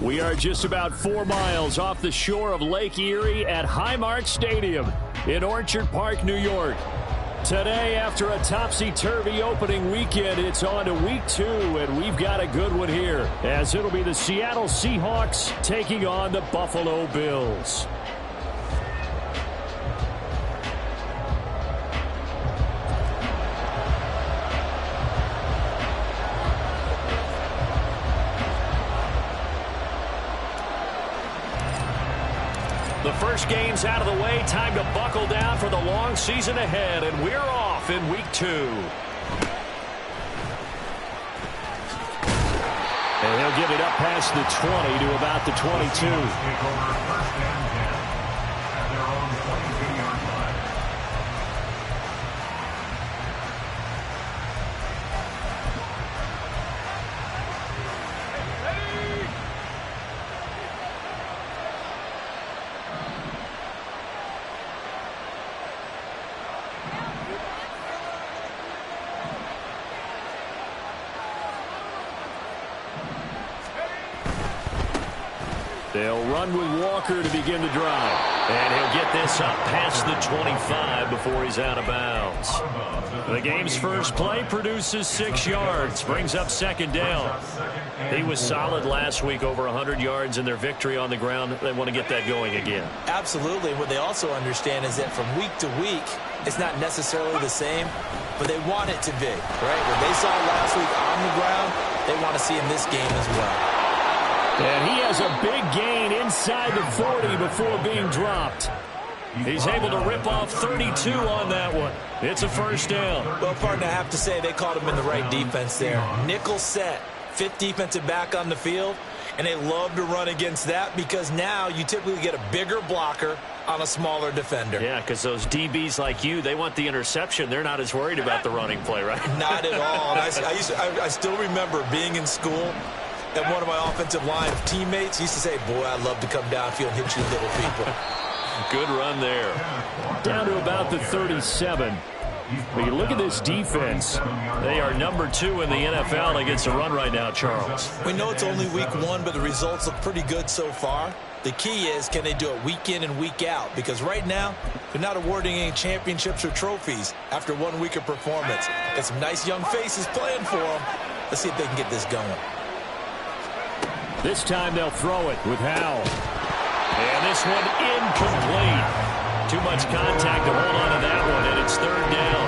We are just about 4 miles off the shore of Lake Erie at Highmark Stadium in Orchard Park, New York. Today, after a topsy-turvy opening weekend, it's on to week 2, and we've got a good one here, as it'll be the Seattle Seahawks taking on the Buffalo Bills. The first game's out of the way. Time to buckle down for the long season ahead, and we're off in week 2. And he'll get it up past the 20 to about the 22. They'll run with Walker to begin the drive. And he'll get this up past the 25 before he's out of bounds. The game's first play produces 6 yards, brings up second down. He was solid last week, over 100 yards in their victory on the ground. They want to get that going again. Absolutely. What they also understand is that from week to week, it's not necessarily the same, but they want it to be, right? What they saw last week on the ground, they want to see in this game as well. And he has a big gain inside the 40 before being dropped. He's able to rip off 32 on that one. It's a first down. Well, partner, I have to say they called him in the right defense there. Nickel set, 5th defensive back on the field, and they love to run against that because now you typically get a bigger blocker on a smaller defender. Yeah, because those DBs like you, they want the interception. They're not as worried about the running play, right? Not at all. And I still remember being in school, and one of my offensive line teammates used to say, boy, I'd love to come downfield and hit you little people. Good run there. Down to about the 37. But you look at this defense. They are number 2 in the NFL against the run right now, Charles. We know it's only week 1, but the results look pretty good so far. The key is, can they do it week in and week out? Because right now, they're not awarding any championships or trophies after 1 week of performance. Got some nice young faces playing for them. Let's see if they can get this going. This time they'll throw it with Howell. And this one incomplete. Too much contact to hold on to that one, and it's 3rd down.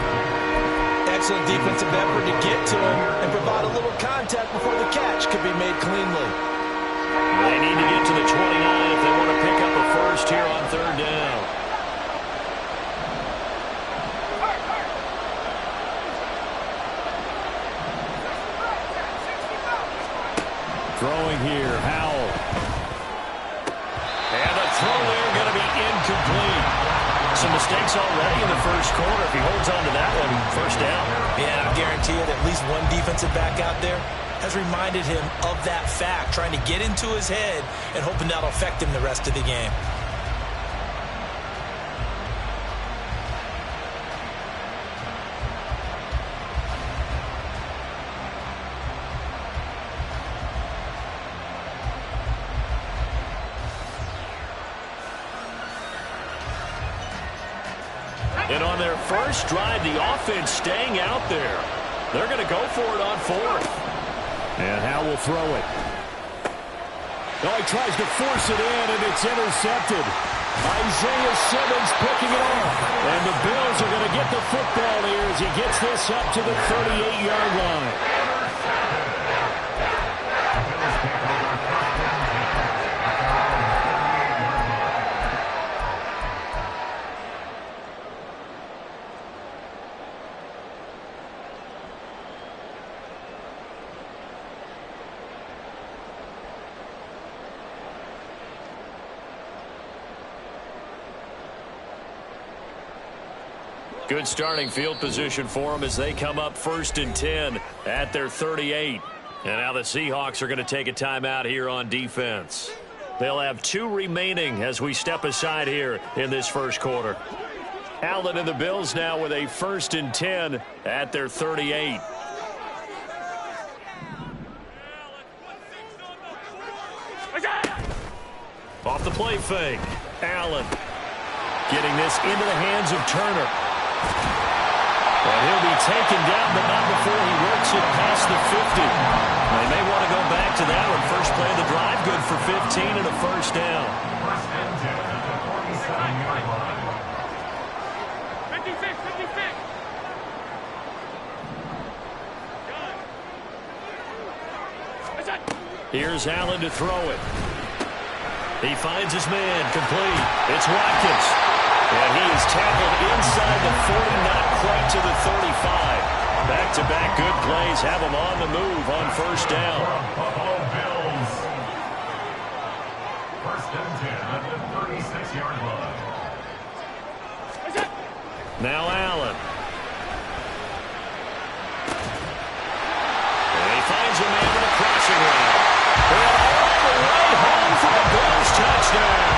Excellent defensive effort to get to him and provide a little contact before the catch could be made cleanly. They need to get to the 29 if they want to pick up a first here on 3rd down. Throwing here, Howell. And the throw there going to be incomplete. Some mistakes already in the first quarter. If he holds on to that one, first down. Yeah, I guarantee it, at least one defensive back out there has reminded him of that fact, trying to get into his head and hoping that'll affect him the rest of the game. And on their first drive, the offense staying out there. They're going to go for it on 4th. And Howell will throw it. Oh, he tries to force it in, and it's intercepted. Isaiah Simmons picking it off. And the Bills are going to get the football here as he gets this up to the 38-yard line. Good starting field position for them as they come up 1st and 10 at their 38. And now the Seahawks are going to take a timeout here on defense. They'll have 2 remaining as we step aside here in this first quarter. Allen and the Bills now with a 1st and 10 at their 38. Off the play fake. Allen getting this into the hands of Turner. And he'll be taken down, but not before he works it past the 50. They may want to go back to that one. First play of the drive, good for 15 and a first down. Here's Allen to throw it. He finds his man, complete. It's Watkins. And he is tackled inside the 40, not quite to the 35. Back-to-back good plays have him on the move on first down. Bills. 1st and 10 at the 36-yard line. Now Allen. And he finds a man with a crossing route. And all the way home for the Bills touchdown.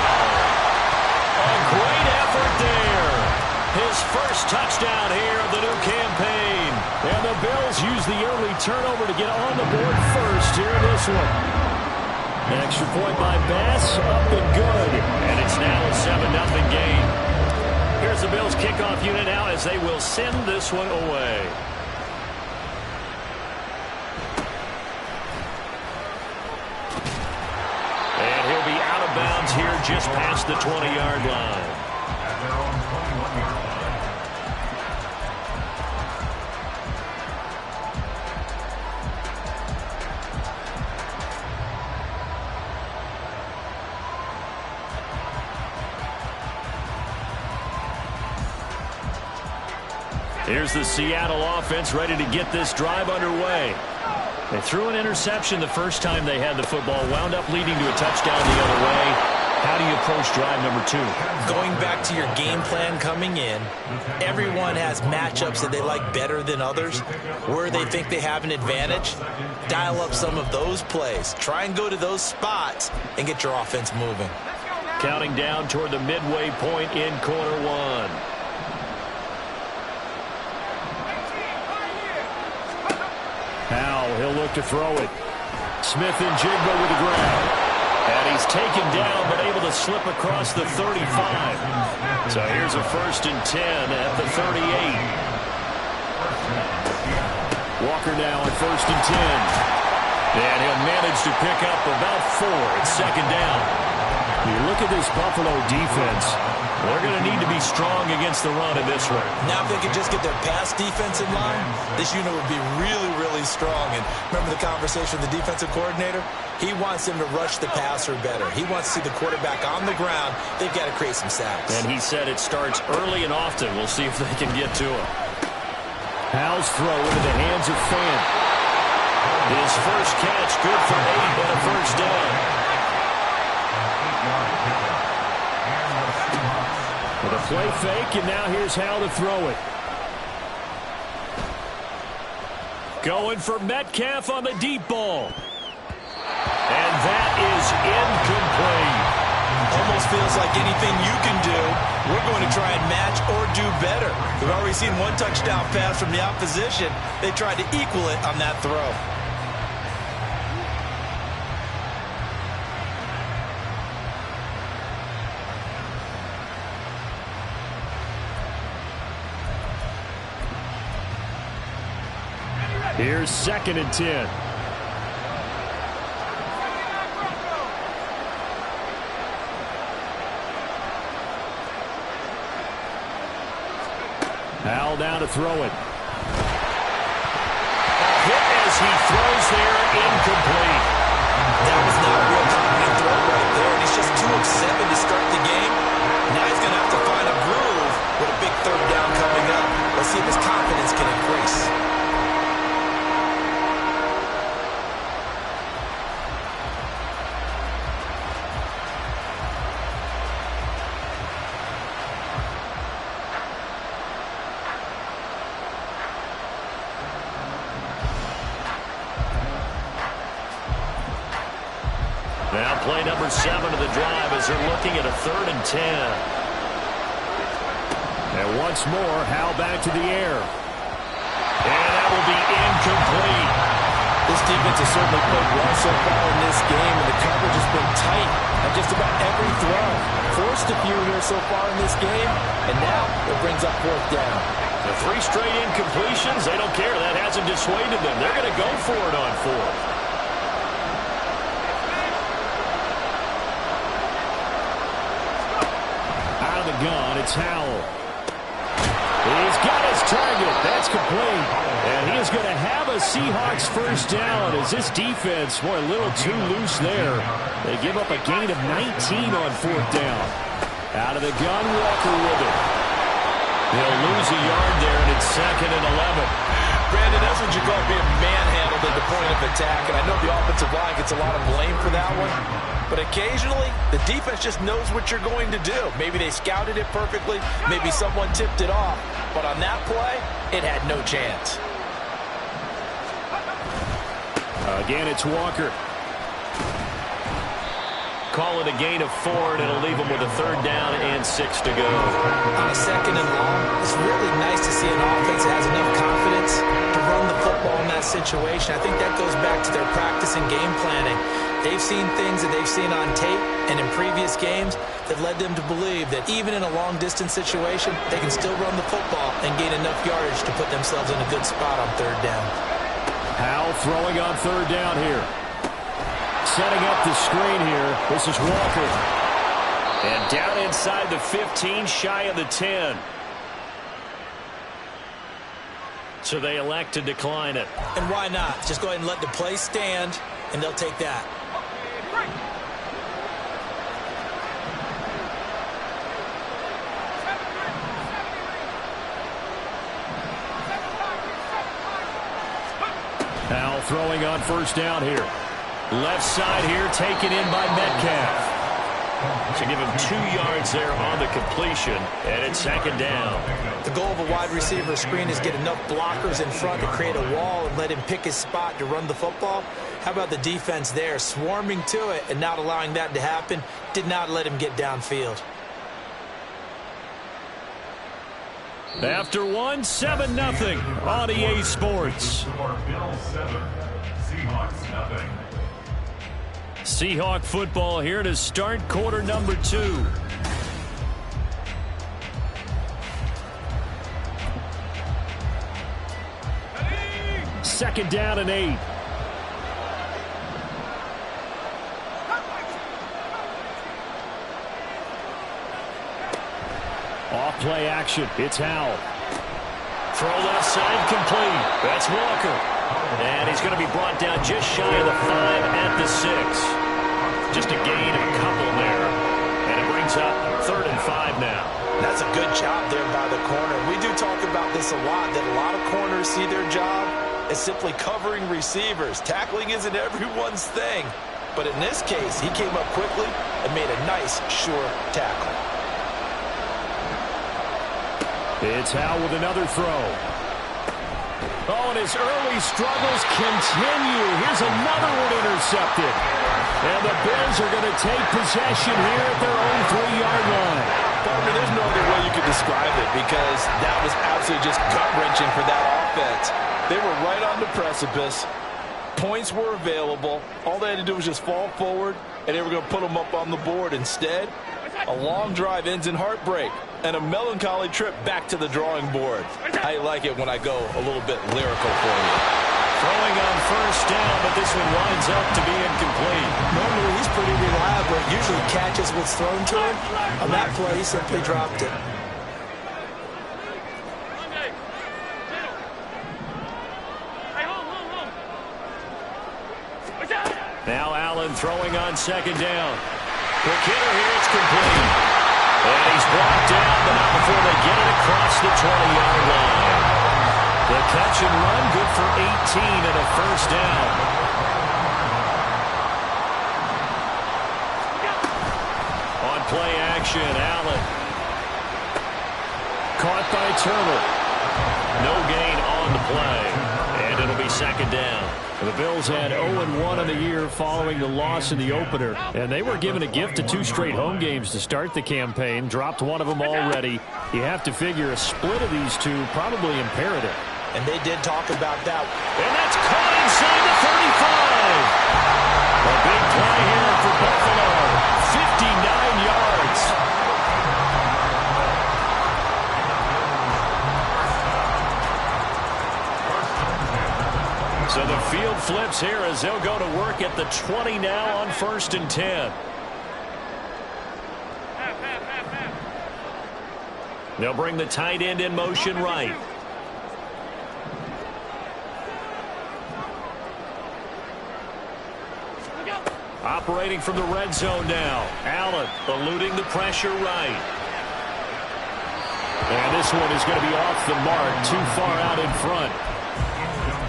A great effort there. His first touchdown here of the new campaign. And the Bills use the early turnover to get on the board first here in this one. An extra point by Bass, up and good. And it's now a 7-0 game. Here's the Bills kickoff unit now as they will send this one away. And he'll be out of bounds here just past the 20-yard line. At their own 21-yard line. Here's the Seattle offense ready to get this drive underway. They threw an interception the first time they had the football, wound up leading to a touchdown the other way. How do you approach drive number 2? Going back to your game plan coming in, everyone has matchups that they like better than others. Where they think they have an advantage, dial up some of those plays. Try and go to those spots and get your offense moving. Counting down toward the midway point in quarter 1. Powell, he'll look to throw it. Smith and Jigba with the ground. And he's taken down, but able to slip across the 35. So here's a 1st and 10 at the 38. Walker now on 1st and 10. And he'll manage to pick up about 4. It's 2nd down. You look at this Buffalo defense. They're going to need to be strong against the run in this one. Now if they could just get their pass defense in line, this unit would be really, really strong. And remember the conversation with the defensive coordinator? He wants them to rush the passer better. He wants to see the quarterback on the ground. They've got to create some sacks. And he said it starts early and often. We'll see if they can get to him. Powell's throw into the hands of Fant. His first catch, good for 8 and a first down. With a play fake, and now here's how to throw it. Going for Metcalf on the deep ball. And that is incomplete. Almost feels like anything you can do, we're going to try and match or do better. We've already seen one touchdown pass from the opposition. They tried to equal it on that throw. Here's 2nd and 10. Powell down to throw it. A hit as he throws there, incomplete. That was not a real confident throw right there, and he's just 2 of 7 to start the game. Now he's going to have to find a groove with a big 3rd down coming up. Let's see if his confidence can increase. Play number 7 of the drive as they're looking at a 3rd and 10. And once more, Howell back to the air. And that will be incomplete. This defense has certainly played well so far in this game, and the coverage has been tight at just about every throw. Forced a few here so far in this game, and now it brings up 4th down. The 3 straight incompletions, they don't care. That hasn't dissuaded them. They're going to go for it on 4th. Out of the gun, it's Howell. He's got his target. That's complete. And he is going to have a Seahawks first down as this defense, boy, a little too loose there. They give up a gain of 19 on 4th down. Out of the gun, Walker with it. They'll lose a yard there, and it's 2nd and 11. Brandon, that's what you call being manhandled at the point of attack, and I know the offensive line gets a lot of blame for that one. But occasionally, the defense just knows what you're going to do. Maybe they scouted it perfectly. Maybe someone tipped it off. But on that play, it had no chance. Again, it's Walker. Call it a gain of 4, and it'll leave them with a 3rd down and 6 to go. On a 2nd and long, it's really nice to see an offense that has enough confidence to run the football in that situation. I think that goes back to their practice and game planning. They've seen things that they've seen on tape and in previous games that led them to believe that even in a long-distance situation, they can still run the football and gain enough yardage to put themselves in a good spot on 3rd down. Howell throwing on 3rd down here. Setting up the screen here. This is Walker. And down inside the 15, shy of the 10. So they elect to decline it. And why not? Just go ahead and let the play stand, and they'll take that. Howell throwing on 1st down here. Left side here, taken in by Metcalf. To give him 2 yards there on the completion, and it's 2nd down. The goal of a wide receiver screen is get enough blockers in front to create a wall and let him pick his spot to run the football. How about the defense there, swarming to it and not allowing that to happen? Did not let him get downfield. After 1, 7-0 on EA Sports. Bills 7, Seahawks nothing. Seahawk football here to start quarter number 2. Second down and 8. Off play action. It's Howell. Throw left side complete. That's Walker. And he's going to be brought down just shy of the 5 at the 6. Just a gain of a couple there. And it brings up 3rd and 5 now. That's a good job there by the corner. We do talk about this a lot, that a lot of corners see their job as simply covering receivers. Tackling isn't everyone's thing. But in this case, he came up quickly and made a nice, sure tackle. It's Howell with another throw. Oh, and his early struggles continue. Here's another one intercepted. And the Bears are going to take possession here at their own 3-yard line. Partner, there's no other way you could describe it because that was absolutely just gut-wrenching for that offense. They were right on the precipice. Points were available. All they had to do was just fall forward, and they were going to put them up on the board. Instead, a long drive ends in heartbreak and a melancholy trip back to the drawing board. I like it when I go a little bit lyrical for you. Throwing on 1st down, but this one winds up to be incomplete. Normally, he's pretty reliable. Usually catches what's thrown to him. On that play, he simply dropped it. Now Allen throwing on 2nd down. Quick hitter here, it's complete. And he's brought down, but not before they get it across the 20-yard line. The catch and run, good for 18 and a 1st down. On play action, Allen. Caught by Turner. No gain on the play. And it'll be second down. The Bills had 0-1 on the year following the loss in the opener, and they were given a gift of 2 straight home games to start the campaign. Dropped one of them already. You have to figure a split of these two probably imperative. And they did talk about that. And that's caught inside the 35. A big play here for Buffalo. 59 yards. So the field flips here as they'll go to work at the 20 now on 1st and 10. They'll bring the tight end in motion right. Operating from the red zone now. Allen eluding the pressure right. And this one is going to be off the mark. Too far out in front.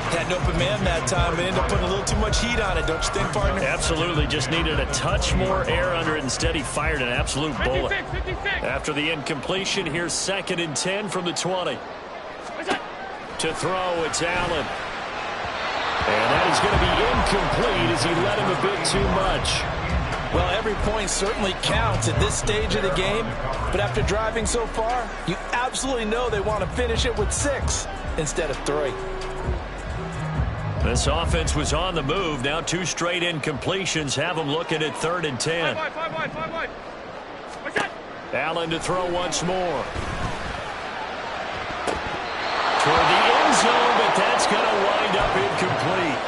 Had an open man that time, but ended up putting a little too much heat on it, don't you think, partner? Absolutely. Just needed a touch more air under it. Instead, he fired an absolute bullet. 56. After the incompletion, here's 2nd and 10 from the 20. To throw, it's Allen. And that is going to be incomplete as he let him a bit too much. Well, every point certainly counts at this stage of the game, but after driving so far, you absolutely know they want to finish it with 6 instead of 3. This offense was on the move. Now 2 straight incompletions have them looking at 3rd and 10. Allen to throw once more. Toward the end zone, but that's going to wind up incomplete.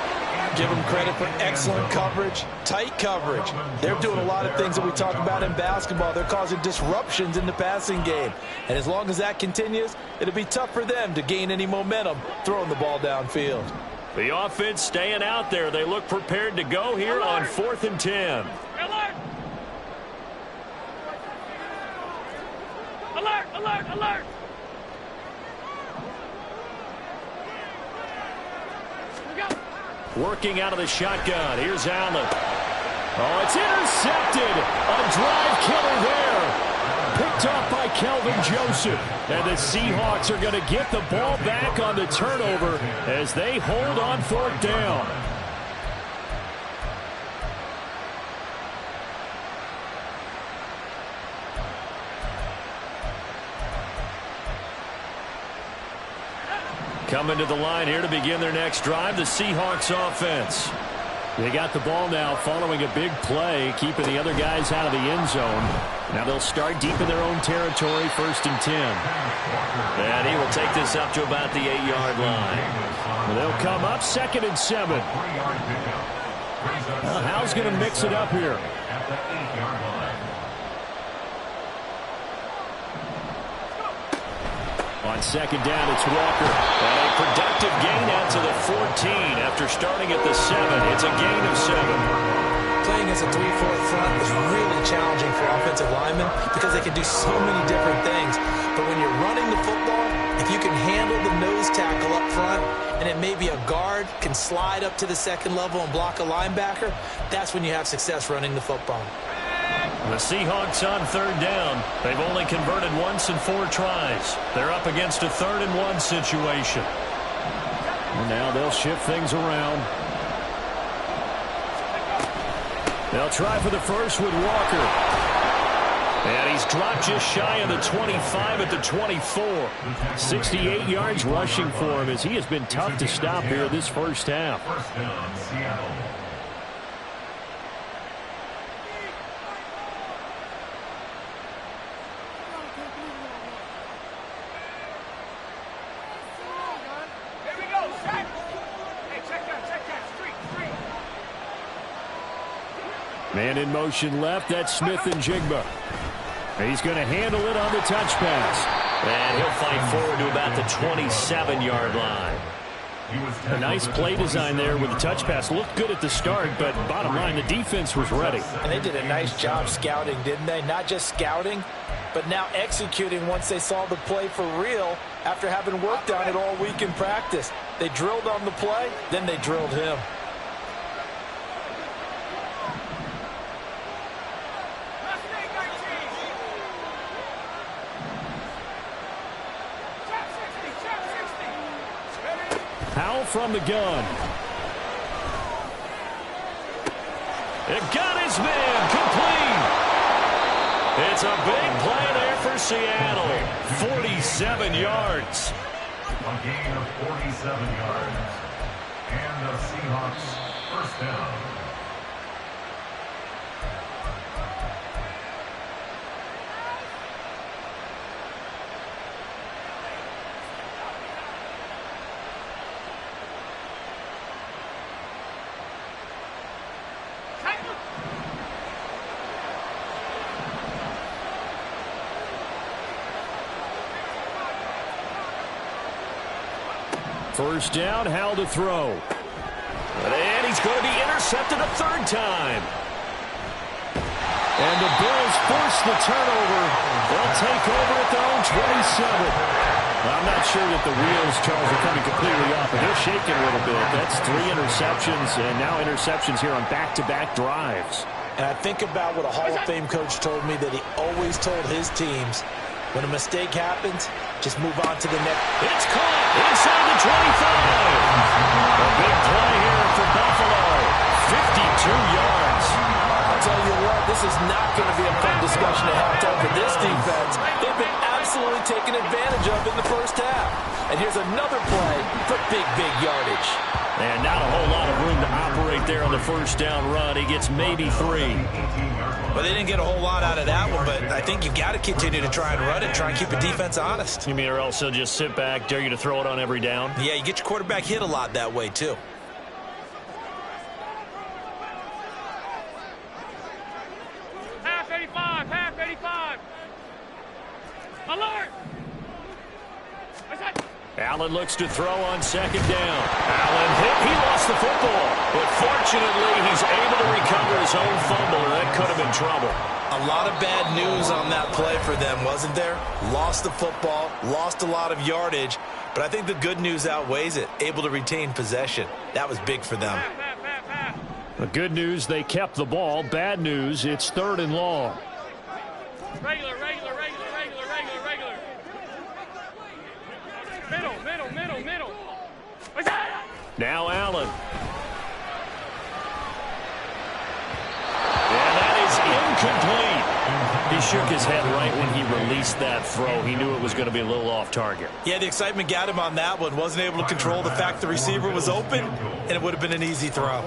Give them credit for excellent coverage, tight coverage. They're doing a lot of things that we talk about in basketball. They're causing disruptions in the passing game. And as long as that continues, it'll be tough for them to gain any momentum throwing the ball downfield. The offense staying out there. They look prepared to go here on 4th and 10. Alert! Alert! Alert! Alert! Working out of the shotgun. Here's Allen. Oh, it's intercepted. A drive killer there. Picked off by Kelvin Joseph. And the Seahawks are going to get the ball back on the turnover as they hold on 4th down. Coming to the line here to begin their next drive, the Seahawks offense. They got the ball now following a big play, keeping the other guys out of the end zone. Now they'll start deep in their own territory, 1st and 10. And he will take this up to about the 8-yard line. They'll come up 2nd and 7. Well, Hal's going to mix it up here. On 2nd down, it's Walker. And a productive gain out to the 14 after starting at the 7. It's a gain of 7. Playing as a 3-4 front is really challenging for offensive linemen because they can do so many different things. But when you're running the football, if you can handle the nose tackle up front, and then maybe a guard can slide up to the 2nd level and block a linebacker, that's when you have success running the football. The Seahawks on 3rd down. They've only converted once in 4 tries. They're up against a 3rd and 1 situation. And now they'll shift things around. They'll try for the first with Walker. And he's dropped just shy of the 25 at the 24. 68 yards rushing for him as he has been tough to stop here this first half. First down, Seattle. Man in motion left. That's Smith and Jigba. He's going to handle it on the touch pass. And he'll fight forward to about the 27-yard line. A nice play design there with the touch pass. Looked good at the start, but bottom line, the defense was ready. And they did a nice job scouting, didn't they? Not just scouting, but now executing once they saw the play for real after having worked on it all week in practice. They drilled on the play, then they drilled him. Howell Howell from the gun. It got his man complete. It's a big play there for Seattle. 47 yards. A gain of 47 yards. And the Seahawks first down. First down, Howell to throw. And he's going to be intercepted a third time. And the Bills force the turnover. They'll take over at their own 27. I'm not sure that the wheels, Charles, are coming completely off, but they're shaking a little bit. That's 3 interceptions, and now interceptions here on back-to-back drives. And I think about what a Hall of Fame coach told me, that he always told his teams, when a mistake happens, just move on to the next. It's caught inside the 25. A big play here for Buffalo. 52 yards. I'll tell you what, this is not going to be a fun discussion to have done for this defense. They've been absolutely taken advantage of in the first half. And here's another play for big yardage. And not a whole lot of room to operate there on the first down run. He gets maybe 3. Well, they didn't get a whole lot out of that one, but I think you've got to continue to try and run it, try and keep the defense honest. You mean or else they'll just sit back, dare you to throw it on every down? Yeah, you get your quarterback hit a lot that way, too. Half 85. Alert! Allen looks to throw on second down. Allen hit. He lost the football. But fortunately, he's able to recover his own fumble, or that could have been trouble. A lot of bad news on that play for them, wasn't there? Lost the football, lost a lot of yardage, but I think the good news outweighs it. Able to retain possession. That was big for them. The good news, they kept the ball. Bad news, it's 3rd and long. Regular. Middle. Now Allen. And that is incomplete. He shook his head right when he released that throw. He knew it was going to be a little off target. Yeah, the excitement got him on that one. Wasn't able to control the fact the receiver was open, and it would have been an easy throw.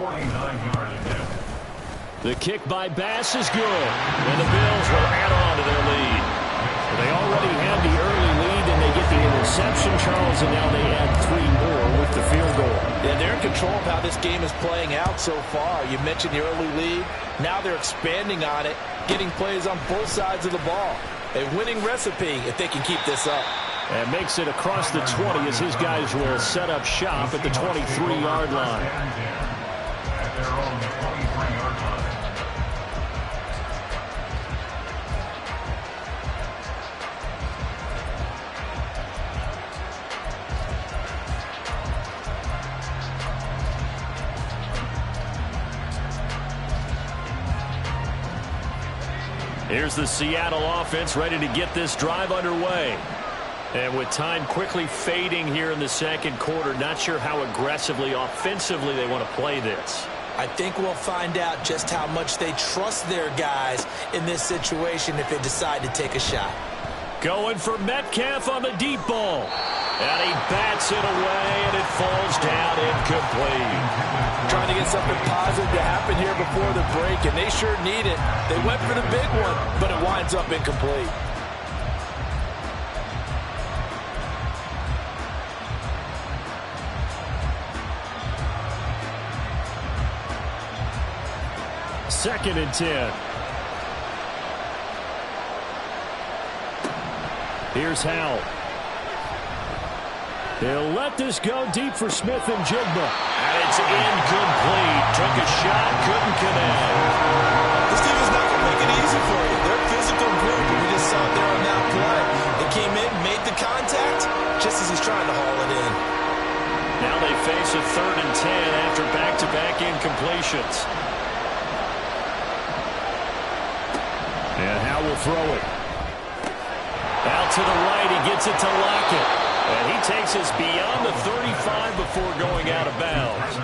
The kick by Bass is good. And the Bills will add on to their lead. They already had the early lead, and they get the interception, Charles, and now they add 3 more with the field goal. Yeah, they're in control of how this game is playing out so far. You mentioned the early lead. Now they're expanding on it, getting plays on both sides of the ball. A winning recipe if they can keep this up. And makes it across the 20 as his guys will set up shop at the 23-yard line. At their own 23-yard line. Here's the Seattle offense ready to get this drive underway. And with time quickly fading here in the second quarter, not sure how aggressively, offensively they want to play this. I think we'll find out just how much they trust their guys in this situation if they decide to take a shot. Going for Metcalf on the deep ball. And he bats it away, and it falls down incomplete. Trying to get something positive to happen here before the break, and they sure need it. They went for the big one, but it winds up incomplete. Second and 10. Here's Howell. They'll let this go deep for Smith and Jigba. And it's incomplete. Took a shot, couldn't connect. This team is not going to make it easy for you. They're a physical group, and we just saw it there on that play. They came in, made the contact, just as he's trying to haul it in. Now they face a 3rd and 10 after back-to-back incompletions. And Howell will throw it. Out to the right, he gets it to Lockett. And he takes us beyond the 35 before going out of bounds.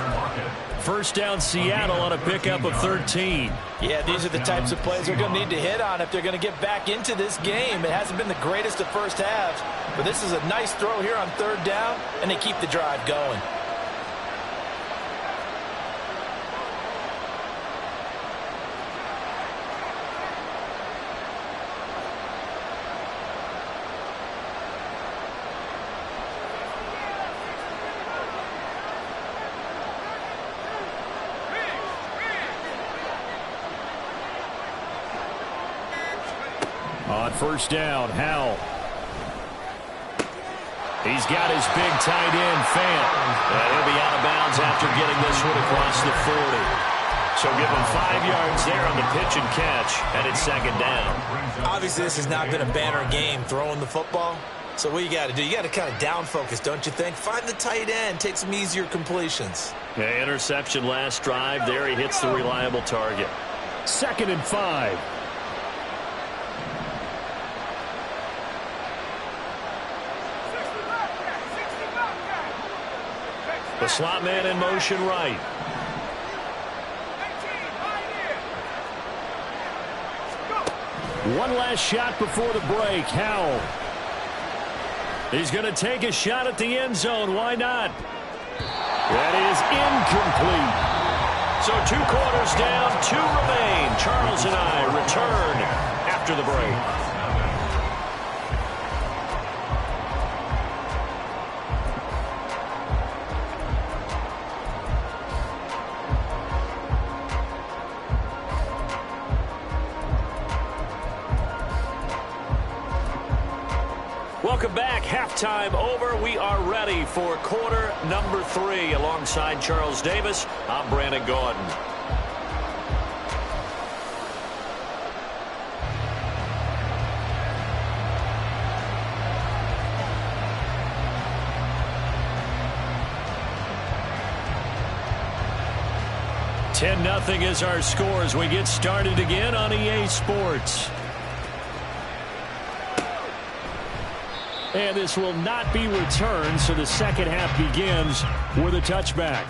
First down, Seattle on a pickup of 13. Yeah, these are the types of plays they're going to need to hit on if they're going to get back into this game. It hasn't been the greatest of first halves, but this is a nice throw here on third down, and they keep the drive going. On first down, Howell. He's got his big tight end, Fant. And he'll be out of bounds after getting this one across the 40. So give him 5 yards there on the pitch and catch, and it's second down. Obviously, this has not been a banner game throwing the football. So what you got to do, you got to kind of down focus, don't you think? Find the tight end, take some easier completions. Yeah, interception last drive. There he hits the reliable target. 2nd and 5. The slot man in motion right. One last shot before the break. Howell. He's going to take a shot at the end zone. Why not? That is incomplete. So 2 quarters down, 2 remain. Charles and I return after the break. Welcome back. Halftime over. We are ready for quarter number 3. Alongside Charles Davis, I'm Brandon Gaudin. $10-0 is our score as we get started again on EA Sports. And this will not be returned, so the second half begins with a touchback.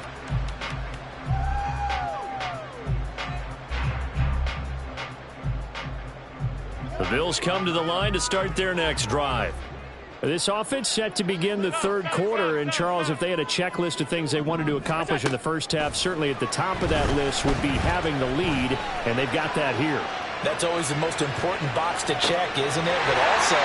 The Bills come to the line to start their next drive. This offense set to begin the third quarter. And, Charles, if they had a checklist of things they wanted to accomplish in the first half, certainly at the top of that list would be having the lead, and they've got that here. That's always the most important box to check, isn't it? But also,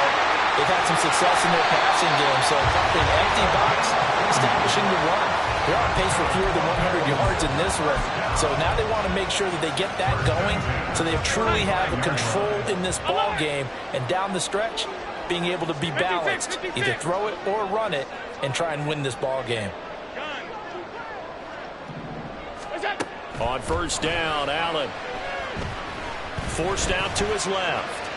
they've had some success in their passing game. So an empty box, establishing the run. They're on pace for fewer than 100 yards in this one. So now they want to make sure that they get that going so they truly have a control in this ball game. And down the stretch, being able to be balanced. Either throw it or run it and try and win this ball game. On first down, Allen. Forced out to his left.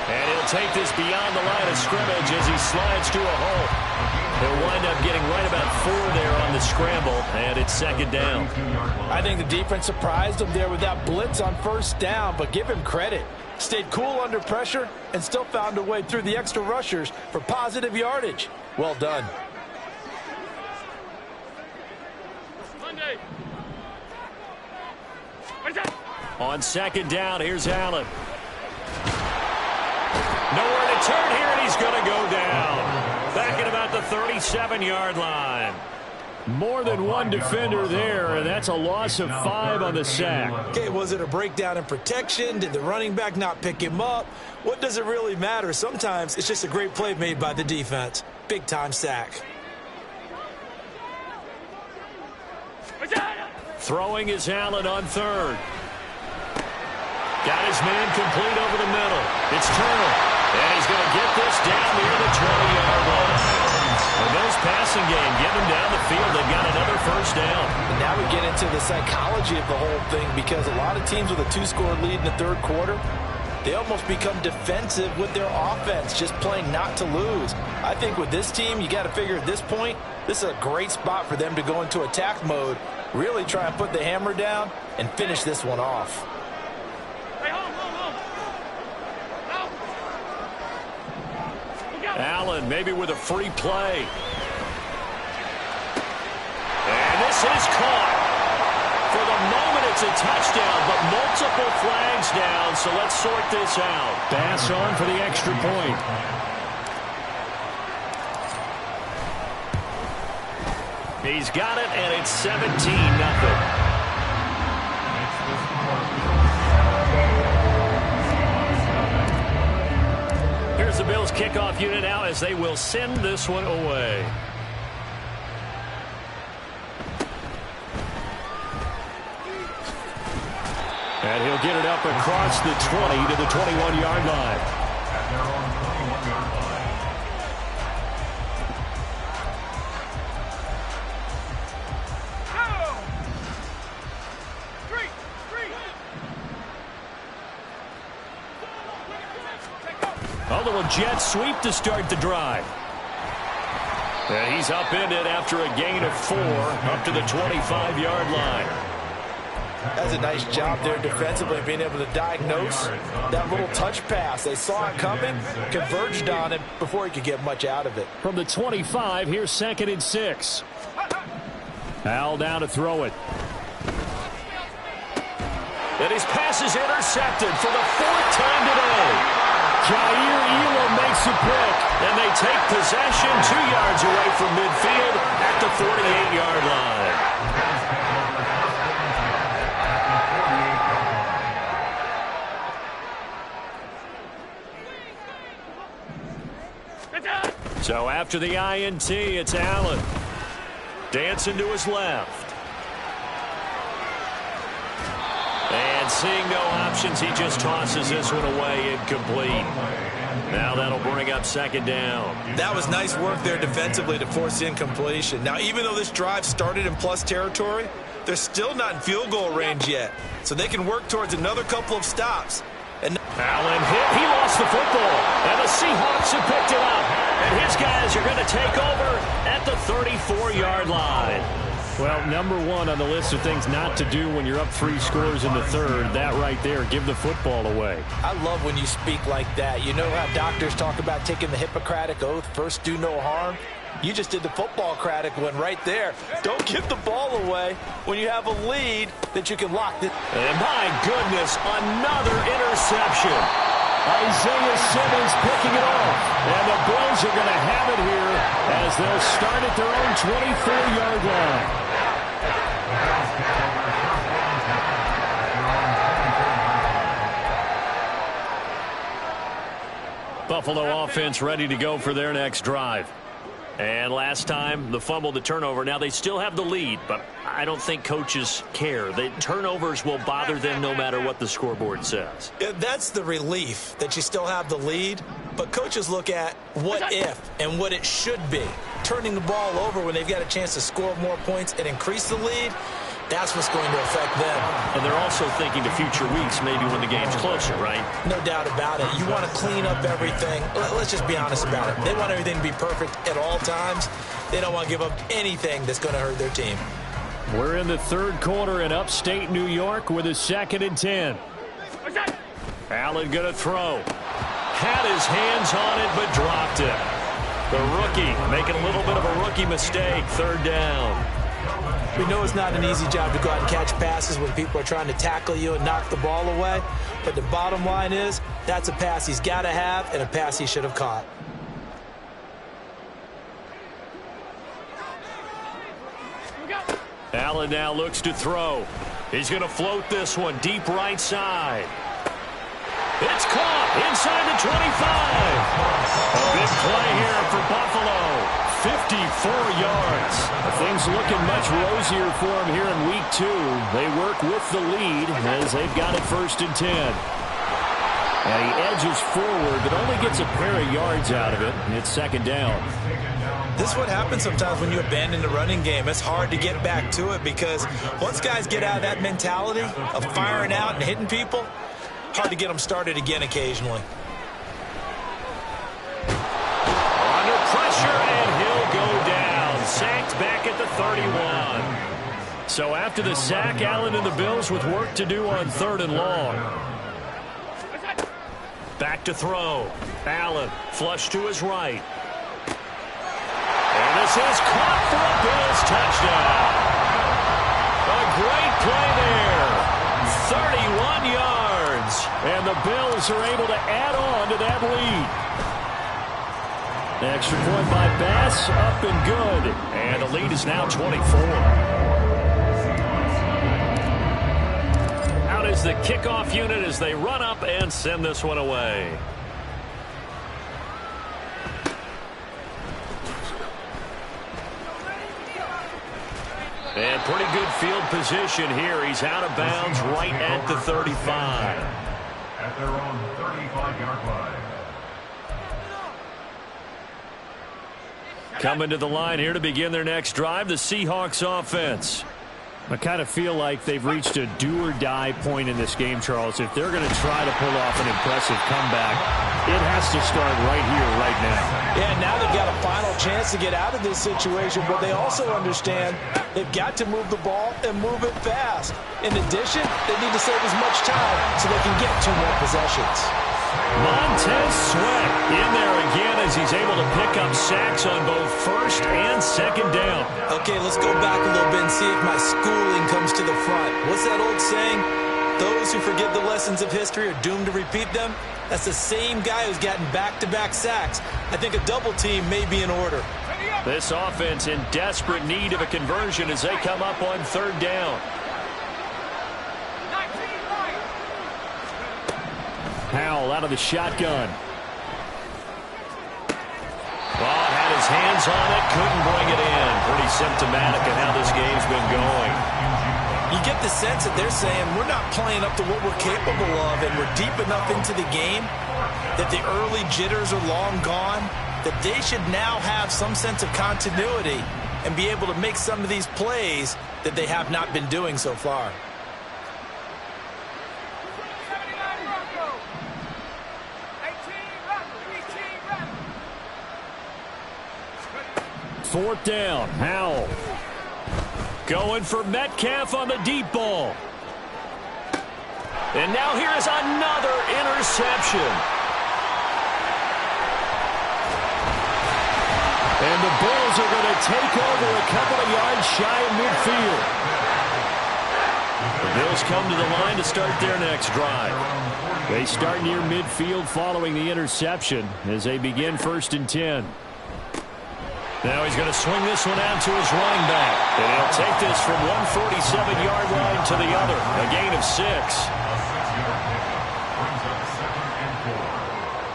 And he'll take this beyond the line of scrimmage as he slides to a hole. He'll wind up getting right about 4 there on the scramble, and it's second down. I think the defense surprised him there with that blitz on first down, but give him credit. Stayed cool under pressure and still found a way through the extra rushers for positive yardage. Well done. Monday. On second down, here's Allen. Nowhere to turn here, and he's going to go down. Back at about the 37-yard line. More than one defender there, and that's a loss of 5 on the sack. Okay, was it a breakdown in protection? Did the running back not pick him up? What does it really matter? Sometimes it's just a great play made by the defense. Big-time sack. Throwing is Allen on third. Got his man complete over the middle. It's Turner. And he's going to get this down near the 20-yard line. The Bills passing game, getting them down the field. They've got another first down. And now we get into the psychology of the whole thing because a lot of teams with a 2-score lead in the third quarter, they almost become defensive with their offense, just playing not to lose. I think with this team, you got to figure at this point, this is a great spot for them to go into attack mode, really try and put the hammer down and finish this one off. Allen Allen, maybe with a free play. And this is caught. For the moment, it's a touchdown, but multiple flags down, so let's sort this out. Pass on for the extra point. He's got it, and it's 17-0. Here's the Bills kickoff unit now as they will send this one away. And he'll get it up across the 20 to the 21-yard line. At their own 21-yard line. A little jet sweep to start the drive. And he's upended after a gain of 4 up to the 25-yard line. That's a nice job there defensively, being able to diagnose that little touch pass. They saw it coming, converged on it before he could get much out of it. From the 25, here's 2nd and 6. Al down to throw it. And his pass is intercepted for the 4th time today. Jair Elam makes a pick, and they take possession 2 yards away from midfield at the 48-yard line. So after the INT, it's Allen. Dancing to his left. And seeing no options, he just tosses this one away incomplete. Now that'll bring up 2nd down. That was nice work there defensively to force the incompletion. Now, even though this drive started in plus territory, they're still not in field goal range yet. So they can work towards another couple of stops. And Allen hit. He lost the football. And the Seahawks have picked it up. And his guys are going to take over at the 34-yard line. Well, number 1 on the list of things not to do when you're up 3 scores in the 3rd. That right there, give the football away. I love when you speak like that. You know how doctors talk about taking the Hippocratic Oath, first do no harm? You just did the football-cratic one right there. Don't give the ball away when you have a lead that you can lock it. And my goodness, another interception. Isaiah Simmons picking it off. And the Bills are going to have it here as they'll start at their own 24-yard line. Buffalo offense ready to go for their next drive. And last time, the fumble, the turnover. Now, they still have the lead, but I don't think coaches care. The turnovers will bother them no matter what the scoreboard says. That's the relief that you still have the lead, but coaches look at what if and what it should be. Turning the ball over when they've got a chance to score more points and increase the lead, that's what's going to affect them. And they're also thinking to future weeks, maybe when the game's closer, right? No doubt about it. You want to clean up everything. Let's just be honest about it. They want everything to be perfect at all times. They don't want to give up anything that's going to hurt their team. We're in the 3rd quarter in upstate New York with a 2nd and 10. Allen going to throw. Had his hands on it, but dropped it. The rookie making a little bit of a rookie mistake. 3rd down. We know it's not an easy job to go out and catch passes when people are trying to tackle you and knock the ball away. But the bottom line is, that's a pass he's got to have and a pass he should have caught. Allen now looks to throw. He's going to float this one deep right side. It's caught inside the 25. A big play here for Buffalo. 54 yards. Things looking much rosier for them here in week 2. They work with the lead as they've got it 1st and 10. And he edges forward, but only gets a pair of yards out of it. And it's 2nd down. This is what happens sometimes when you abandon the running game. It's hard to get back to it because once guys get out of that mentality of firing out and hitting people, hard to get them started again occasionally. Under pressure, and he'll go down. Sacked back at the 31. So after the sack, Allen and the Bills with work to do on 3rd and long. Back to throw. Allen flush to his right. This is caught for a Bills touchdown. A great play there. 31 yards. And the Bills are able to add on to that lead. Extra point by Bass, up and good. And the lead is now 24. Out is the kickoff unit as they run up and send this one away. And pretty good field position here. He's out of bounds right at the 35. At their own 35-yard line. Coming to the line here to begin their next drive, the Seahawks offense. I kind of feel like they've reached a do-or-die point in this game, Charles. If they're going to try to pull off an impressive comeback, it has to start right here, right now. Yeah, now they've got a final chance to get out of this situation, but they also understand they've got to move the ball and move it fast. In addition, they need to save as much time so they can get 2 more possessions. Montez Sweat in there again as he's able to pick up sacks on both first and second down. Okay, let's go back a little bit and see if my schooling comes to the front. What's that old saying? Those who forget the lessons of history are doomed to repeat them. That's the same guy who's gotten back-to-back sacks. I think a double team may be in order. This offense in desperate need of a conversion as they come up on third down. Howell out of the shotgun. Well, had his hands on it, couldn't bring it in. Pretty symptomatic of how this game's been going. You get the sense that they're saying we're not playing up to what we're capable of, and we're deep enough into the game that the early jitters are long gone, that they should now have some sense of continuity and be able to make some of these plays that they have not been doing so far. Fourth down, Howell. Going for Metcalf on the deep ball. And now here is another interception. And the Bills are going to take over a couple of yards shy of midfield. The Bills come to the line to start their next drive. They start near midfield following the interception as they begin 1st and 10. Now he's going to swing this one out to his running back. And he'll take this from one 47-yard line to the other. A gain of 6. A 6-yard pick brings up 2nd and 4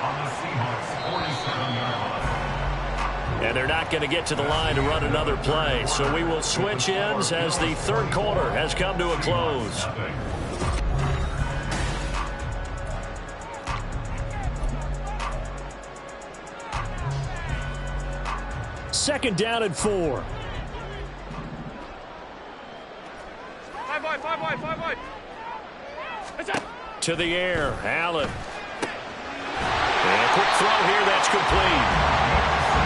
on the Seahawks 47-yard line. And they're not going to get to the line to run another play. So we will switch ends as the third quarter has come to a close. 2nd down and 4. 5 wide. To the air, Allen. And a quick throw here, that's complete.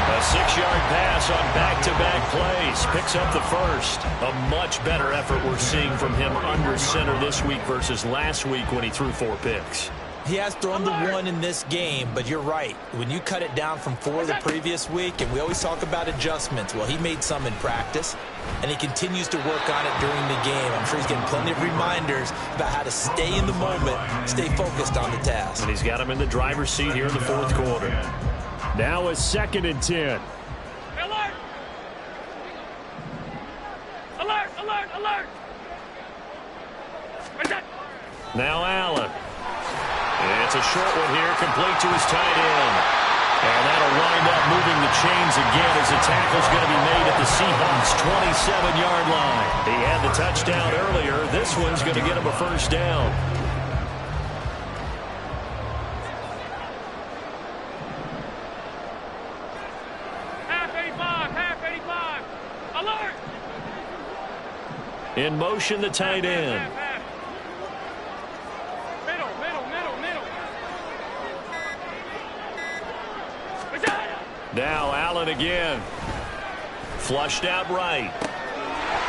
A 6-yard pass on back-to-back plays. Picks up the first. A much better effort we're seeing from him under center this week versus last week when he threw 4 picks. He has thrown the 1 in this game, but you're right. When you cut it down from 4 the previous week, and we always talk about adjustments, well, he made some in practice, and he continues to work on it during the game. I'm sure he's getting plenty of reminders about how to stay in the moment, stay focused on the task. And he's got him in the driver's seat here in the 4th quarter. Now a 2nd and 10. Alert! Alert! Now Allen. It's a short one here, complete to his tight end. And that'll wind up moving the chains again as the tackle's going to be made at the Seahawks' 27-yard line. He had the touchdown earlier. This one's going to get him a 1st down. Half 85. Alert! In motion, the tight end. Middle. Now Allen again. Flushed out right.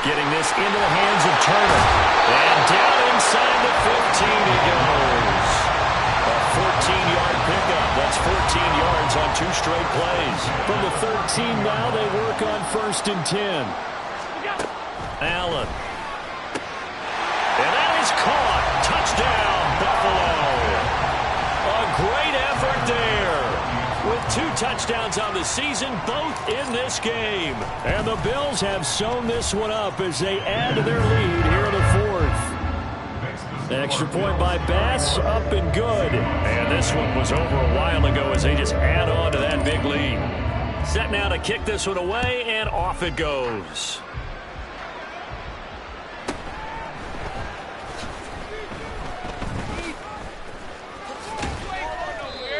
Getting this into the hands of Turner. And down inside the 15 he goes. A 14-yard pickup. That's 14 yards on 2 straight straight plays. From the 13 now, they work on 1st and 10. Allen. And that is caught. Touchdown, Buffalo. A great effort there. With 2 touchdowns on the season, both in this game. And the Bills have sewn this one up as they add to their lead here in the 4th. Extra point by Bass, up and good. And this one was over a while ago as they just add on to that big lead. Set now to kick this one away, and off it goes.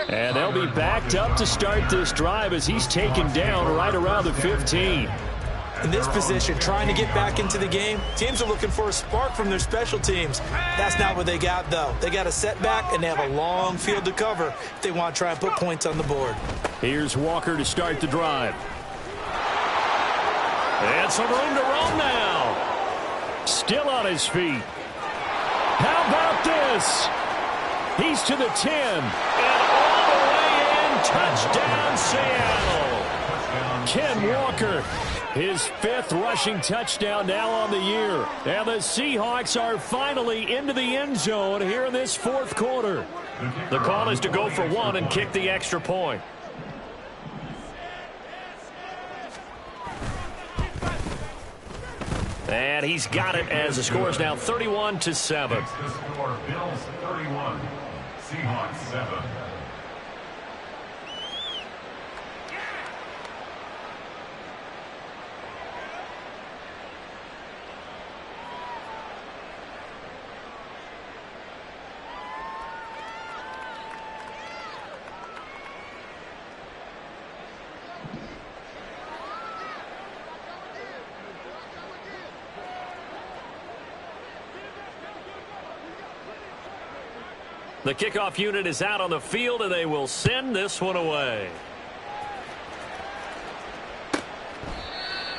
And they'll be backed up to start this drive as he's taken down right around the 15. In this position, trying to get back into the game, teams are looking for a spark from their special teams. That's not what they got, though. They got a setback, and they have a long field to cover if they want to try and put points on the board. Here's Walker to start the drive. And some room to roam now. Still on his feet. How about this? He's to the 10. And all the way in, touchdown Seattle. Ken Walker, his 5th rushing touchdown now on the year. And the Seahawks are finally into the end zone here in this 4th quarter. The call is to go for 1 and kick the extra point. And he's got it as the score is now 31-7. The score, Bills 31, Seahawks 7. The kickoff unit is out on the field, and they will send this one away.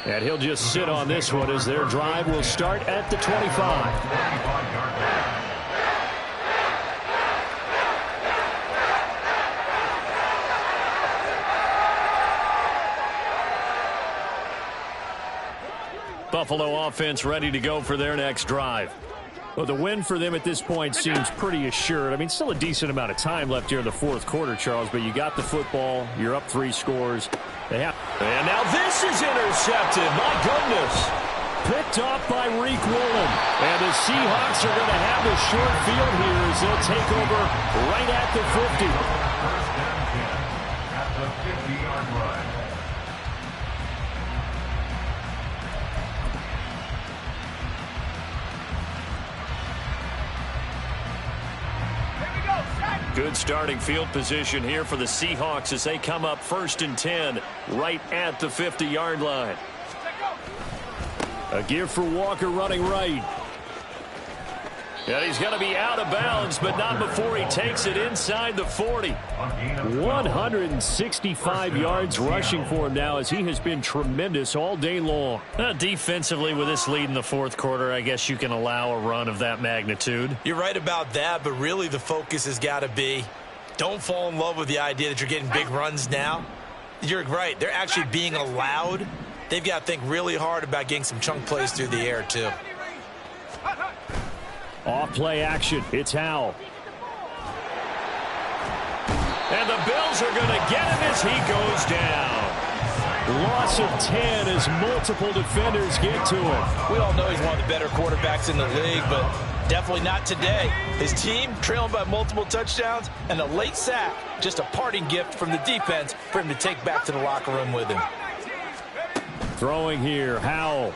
And he'll just sit on this one as their drive will start at the 25. Buffalo offense ready to go for their next drive. Well, the win for them at this point seems pretty assured. I mean, still a decent amount of time left here in the 4th quarter, Charles, but you got the football. You're up 3 scores. And now this is intercepted. My goodness. Picked off by Reek Woolen. And the Seahawks are going to have the short field here as they'll take over right at the 50. First down 10 at the 50-yard line. Good starting field position here for the Seahawks as they come up 1st and 10 right at the 50-yard line. A give for Walker running right. And he's going to be out of bounds, but not before he takes it inside the 40. 165 yards rushing for him now as he has been tremendous all day long. Defensively, with this lead in the 4th quarter, I guess you can allow a run of that magnitude. You're right about that, but really the focus has got to be don't fall in love with the idea that you're getting big runs now. You're right. They're actually being allowed. They've got to think really hard about getting some chunk plays through the air, too. Off play action. It's Howell. And the Bills are going to get him as he goes down. Loss of 10 as multiple defenders get to him. We all know he's one of the better quarterbacks in the league, but definitely not today. His team trailing by multiple touchdowns and a late sack. Just a parting gift from the defense for him to take back to the locker room with him. Throwing here, Howell.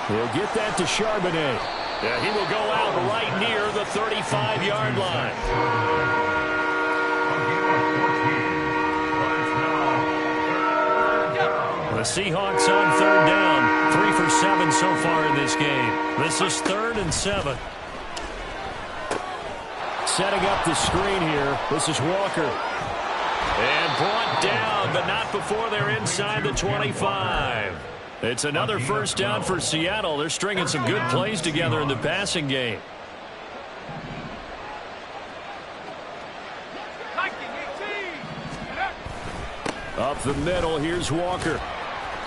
He'll get that to Charbonnet. Yeah, he will go out right near the 35-yard line. The Seahawks on 3rd down. 3 for 7 so far in this game. This is 3rd and 7. Setting up the screen here. This is Walker. And brought down, but not before they're inside the 25. It's another 1st down for Seattle. They're stringing some good plays together in the passing game. Up the middle, here's Walker.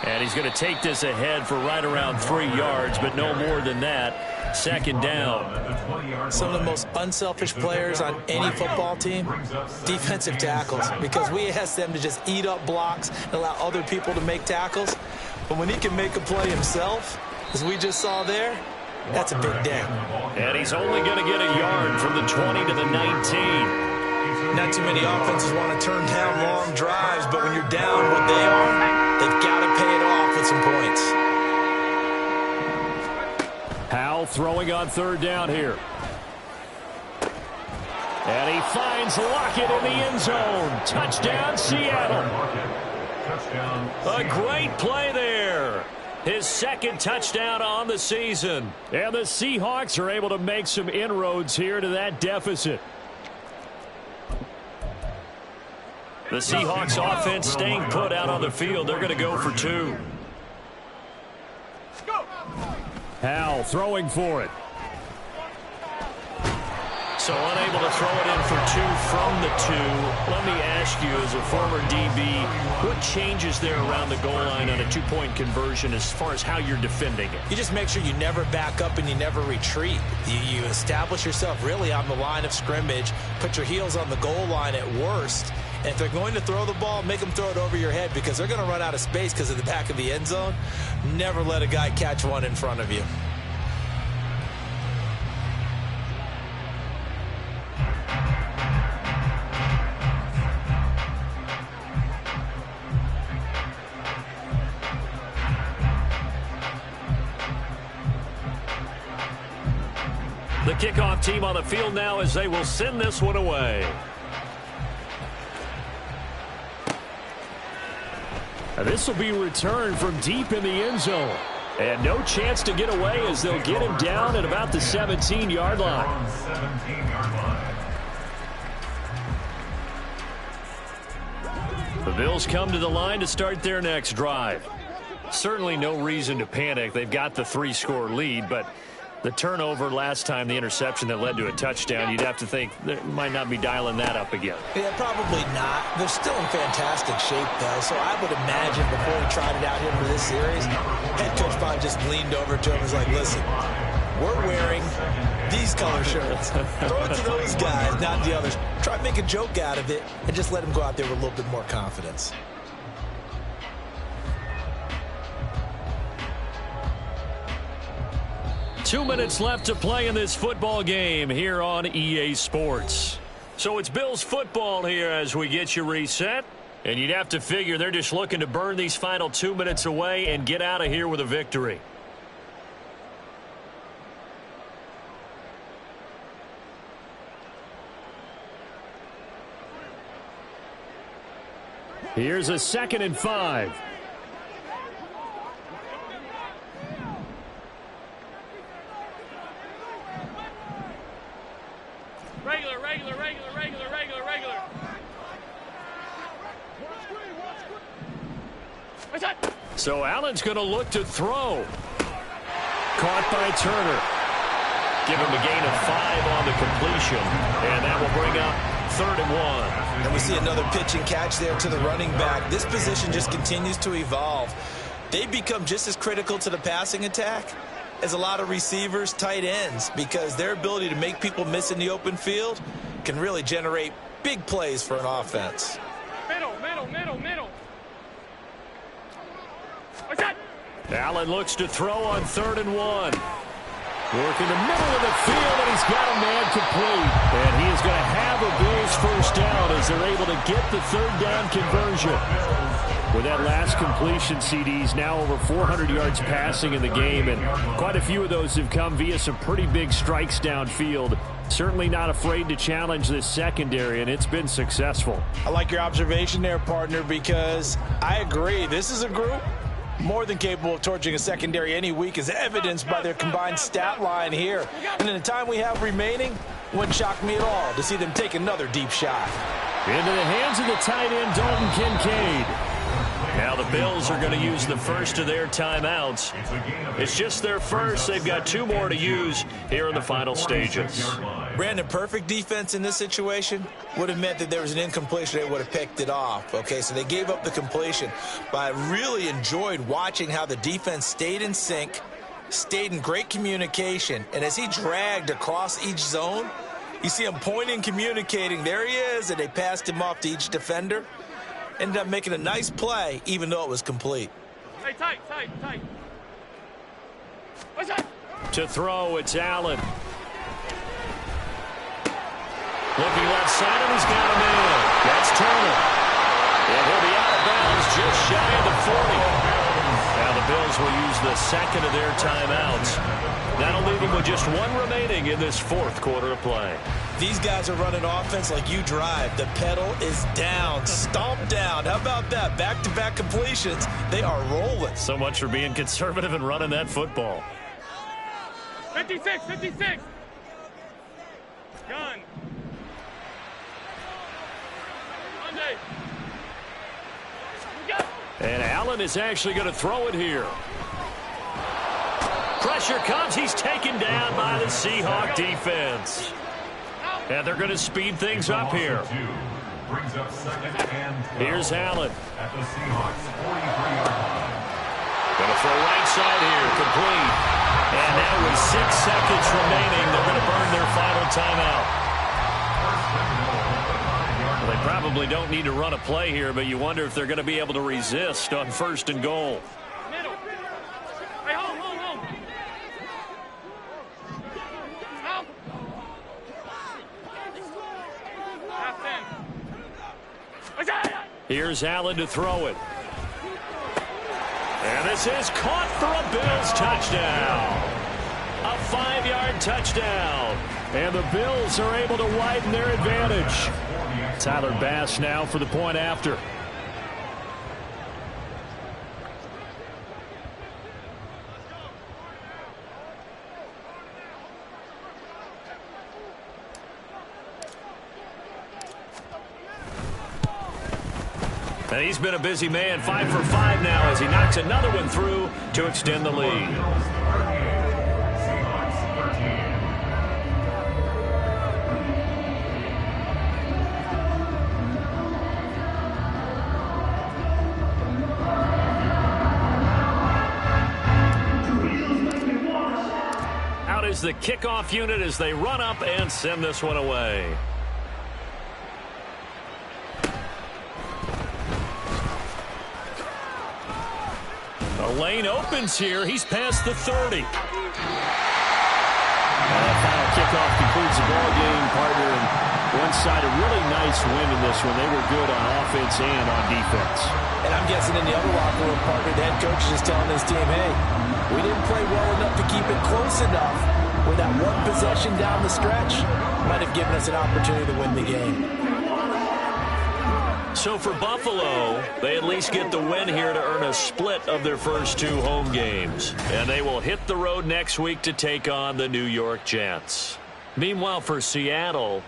And he's going to take this ahead for right around 3 yards, but no more than that. Second down. Some of the most unselfish players on any football team, defensive tackles, because we ask them to just eat up blocks and allow other people to make tackles. But when he can make a play himself, as we just saw there, that's a big day. And he's only going to get a yard from the 20 to the 19. Not too many offenses want to turn down long drives, but when you're down what they are, they've got to pay it off with some points. Howell throwing on third down here. And he finds Lockett in the end zone. Touchdown, Seattle. A great play there. His second touchdown on the season. And the Seahawks are able to make some inroads here to that deficit. The Seahawks offense staying put out on the field. They're going to go for 2. Howell throwing for it. So unable to throw it in for 2 from the 2. Let me ask you, as a former DB, what changes there around the goal line on a 2-point conversion as far as how you're defending it? You just make sure you never back up and you never retreat. You establish yourself really on the line of scrimmage, put your heels on the goal line at worst. And if they're going to throw the ball, make them throw it over your head because they're going to run out of space because of the back of the end zone. Never let a guy catch one in front of you. The kickoff team on the field now as they will send this one away. And this will be returned from deep in the end zone. And no chance to get away as they'll get him down at about the 17-yard line. The Bills come to the line to start their next drive. Certainly no reason to panic. They've got the 3-score lead, but the turnover last time, the interception that led to a touchdown, you'd have to think they might not be dialing that up again. Yeah, probably not. They're still in fantastic shape, though, so I would imagine before he tried it out here for this series, head coach probably just leaned over to him and was like, listen, we're wearing these color shirts. Throw it to those guys, not the others. Try to make a joke out of it and just let him go out there with a little bit more confidence. Two minutes left to play in this football game here on EA Sports. So it's Bills football here as we get you reset. And you'd have to figure they're just looking to burn these final 2 minutes away and get out of here with a victory. Here's a 2nd and 5. Regular. So Allen's going to look to throw. Caught by Turner. Give him a gain of 5 on the completion. And that will bring up 3rd and 1. And we see another pitch and catch there to the running back. This position just continues to evolve. They become just as critical to the passing attack as a lot of receivers, tight ends, because their ability to make people miss in the open field can really generate big plays for an offense. Middle. What's that? Allen looks to throw on 3rd and 1. Working the middle of the field, and he's got a man complete. And he is going to have a Bills first down as they're able to get the 3rd down conversion. With that last completion, CD's now over 400 yards passing in the game, and quite a few of those have come via some pretty big strikes downfield. Certainly not afraid to challenge this secondary, and it's been successful. I like your observation there, partner, because I agree. This is a group more than capable of torching a secondary any week, as evidenced by their combined stat line here. And in the time we have remaining, wouldn't shock me at all to see them take another deep shot. Into the hands of the tight end, Dalton Kincaid. Now the Bills are going to use the first of their timeouts. It's just their first. They've got 2 more to use here in the final stages. Brandon, perfect defense in this situation would have meant that there was an incompletion. They would have picked it off. Okay, so they gave up the completion. But I really enjoyed watching how the defense stayed in sync, stayed in great communication. And as he dragged across each zone, you see him pointing, communicating. There he is, and they passed him off to each defender. Ended up making a nice play, even though it was complete. Hey, tight. What's that? To throw, it's Allen. Looking left side, and he's got a man. That's Turner. And he'll be out of bounds just shy of the 40. Now the Bills will use the second of their timeouts. That'll leave them with just one remaining in this fourth quarter of play. These guys are running offense like you drive. The pedal is down, stomped down. How about that? Back-to-back completions. They are rolling. So much for being conservative and running that football. 56. Gun. Monday. And Allen is actually going to throw it here. Pressure comes. He's taken down by the Seahawk defense. And they're going to speed things up here. Brings up second and 12. Here's Allen. At the Seahawks 43-yard line. Going to throw right side here. Complete. And now with 6 seconds remaining, they're going to burn their final timeout. Well, they probably don't need to run a play here, but you wonder if they're going to be able to resist on 1st and goal. Middle. Hey, home. Out. Half 10. What's that? Here's Allen to throw it. And this is caught for a Bills touchdown. A 5-yard touchdown. And the Bills are able to widen their advantage. Tyler Bass now for the point after. And he's been a busy man, 5 for 5 now as he knocks another one through to extend the lead. Out is the kickoff unit as they run up and send this one away. The lane opens here. He's past the 30. Final kickoff concludes the ball game, partner. And one side, a really nice win in this one. They were good on offense and on defense. And I'm guessing in the other locker room, partner, the head coach is just telling his team, hey, we didn't play well enough to keep it close enough where that one possession down the stretch might have given us an opportunity to win the game. So for Buffalo, they at least get the win here to earn a split of their first 2 home games. And they will hit the road next week to take on the New York Jets. Meanwhile, for Seattle,